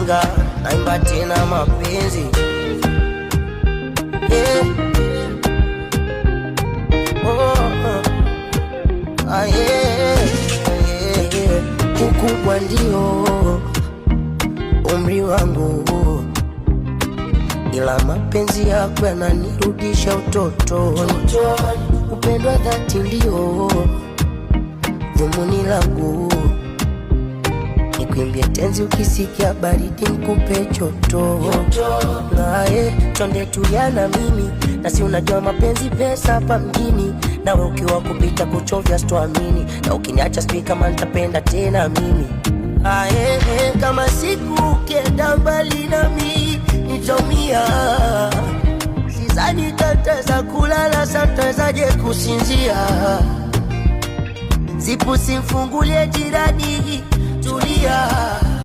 ujinga, naimba tena mapenzi. Yeah. Yeah. Ukubwa ndio umri wangu, ila mapenzi yako yananirudisha utotoni. Upendo dhati ndio dhumuni langu, nikuimbie tenzi ukisikia baridi nikupe joto. Nae twende tuliana mimi na si unajua mapenzi pesa hapa mjini, nawe ukiwa kupita kuchovya sitoamini, na ukiniacha sijui kama nitapenda tena mimi. Kama siku ukienda mbali nami nitaumia, sizani tataweza kulala, satawezaje kusinzia. Zipu simfungulie jirani, tulia.